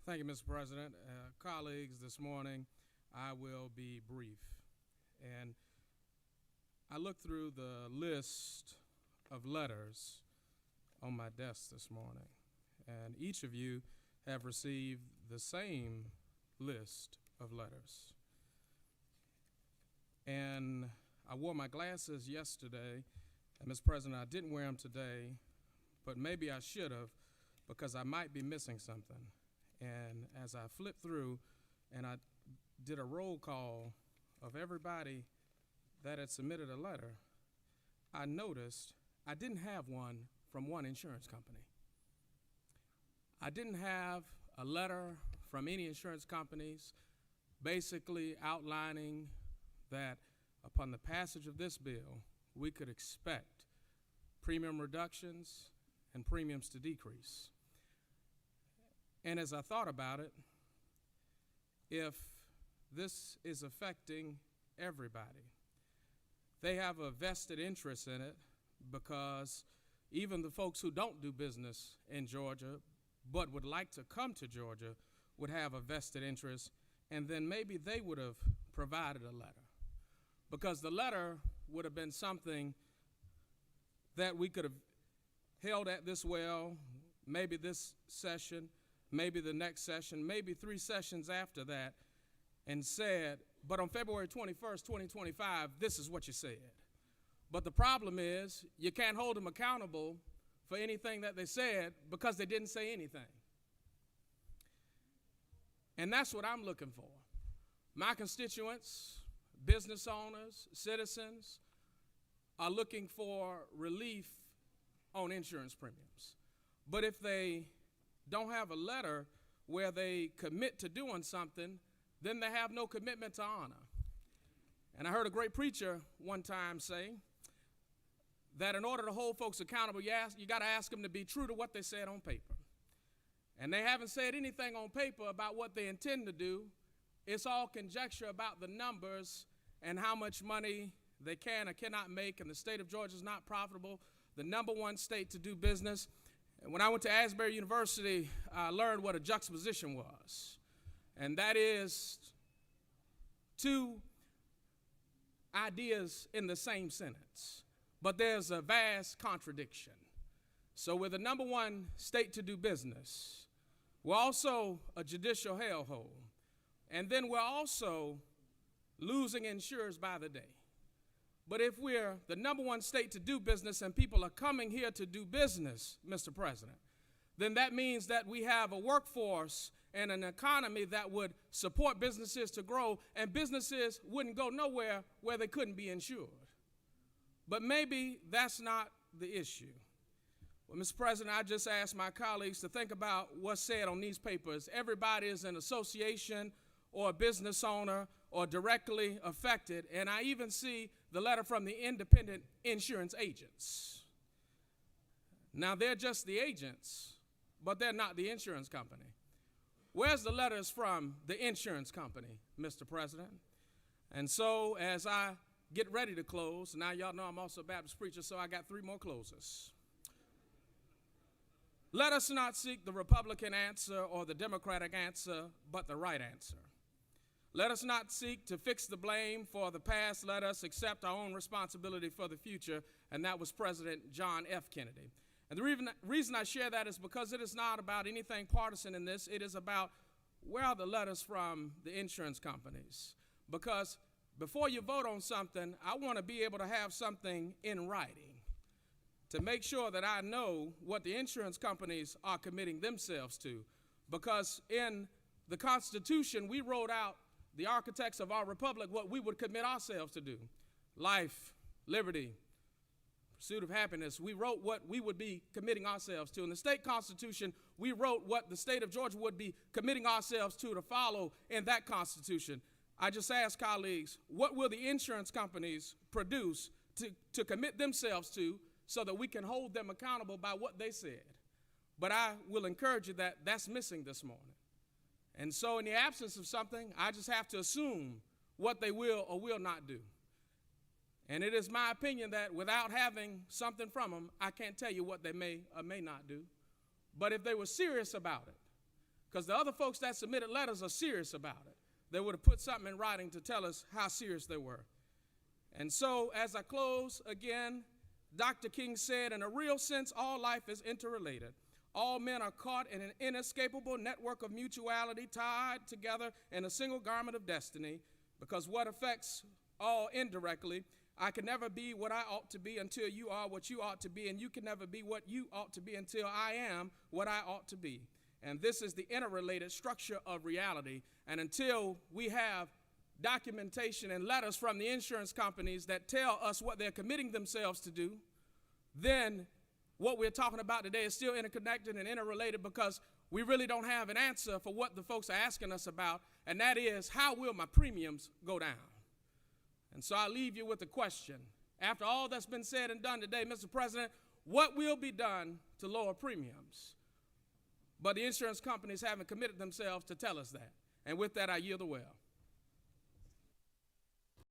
Thank you, Mr. President. Colleagues, this morning I will be brief. And I looked through the list of letters on my desk this morning, and each of you have received the same list of letters. And I wore my glasses yesterday, and Mr. President, I didn't wear them today, but maybe I should have, because I might be missing something. And as I flipped through and I did a roll call of everybody that had submitted a letter, I noticed I didn't have one from one insurance company. I didn't have a letter from any insurance companies basically outlining that upon the passage of this bill, we could expect premium reductions and premiums to decrease. And as I thought about it, if this is affecting everybody, they have a vested interest in it, because even the folks who don't do business in Georgia but would like to come to Georgia would have a vested interest, and then maybe they would have provided a letter, because the letter would have been something that we could have held at this well, maybe this session, maybe the next session, maybe 3 sessions after that, and said, but on February 21st, 2025, this is what you said. But the problem is you can't hold them accountable for anything that they said because they didn't say anything. And that's what I'm looking for. My constituents, business owners, citizens are looking for relief on insurance premiums. But if they don't have a letter where they commit to doing something, then they have no commitment to honor. And I heard a great preacher one time say that in order to hold folks accountable, you got to ask them to be true to what they said on paper. And they haven't said anything on paper about what they intend to do. It's all conjecture about the numbers and how much money they can or cannot make, and the state of Georgia is not profitable, the #1 state to do business. And when I went to Asbury University, I learned what a juxtaposition was. And that is 2 ideas in the same sentence, but there's a vast contradiction. So we're the #1 state to do business. We're also a judicial hellhole. And then we're also losing insurers by the day. But if we're the #1 state to do business and people are coming here to do business, Mr. President, then that means that we have a workforce and an economy that would support businesses to grow, and businesses wouldn't go nowhere where they couldn't be insured. But maybe that's not the issue. Well, Mr. President, I just asked my colleagues to think about what's said on these papers. Everybody is an association or a business owner or directly affected, and I even see the letter from the independent insurance agents. Now, they're just the agents, but they're not the insurance company. Where's the letters from the insurance company, Mr. President? And so as I get ready to close, now y'all know I'm also a Baptist preacher, so I got 3 more closes. Let us not seek the Republican answer or the Democratic answer, but the right answer. Let us not seek to fix the blame for the past. Let us accept our own responsibility for the future, and that was President John F. Kennedy. And the reason I share that is because it is not about anything partisan in this. It is about where are the letters from the insurance companies. Because before you vote on something, I want to be able to have something in writing to make sure that I know what the insurance companies are committing themselves to. Because in the Constitution, we wrote out, the architects of our republic, what we would commit ourselves to do. Life, liberty, pursuit of happiness. We wrote what we would be committing ourselves to. In the state constitution, we wrote what the state of Georgia would be committing ourselves to follow in that constitution. I just asked colleagues, what will the insurance companies produce to commit themselves to so that we can hold them accountable by what they said? But I will encourage you that that's missing this morning. And so in the absence of something, I just have to assume what they will or will not do. And it is my opinion that without having something from them, I can't tell you what they may or may not do. But if they were serious about it, because the other folks that submitted letters are serious about it. They would have put something in writing to tell us how serious they were. And so as I close again, Dr. King said, in a real sense, all life is interrelated. All men are caught in an inescapable network of mutuality, tied together in a single garment of destiny, because what affects all indirectly, I can never be what I ought to be until you are what you ought to be, and you can never be what you ought to be until I am what I ought to be. And this is the interrelated structure of reality. And until we have documentation and letters from the insurance companies that tell us what they're committing themselves to do, then what we're talking about today is still interconnected and interrelated, because we really don't have an answer for what the folks are asking us about, and that is, how will my premiums go down? And so I leave you with a question. After all that's been said and done today, Mr. President, what will be done to lower premiums? But the insurance companies haven't committed themselves to tell us that. And with that, I yield the well.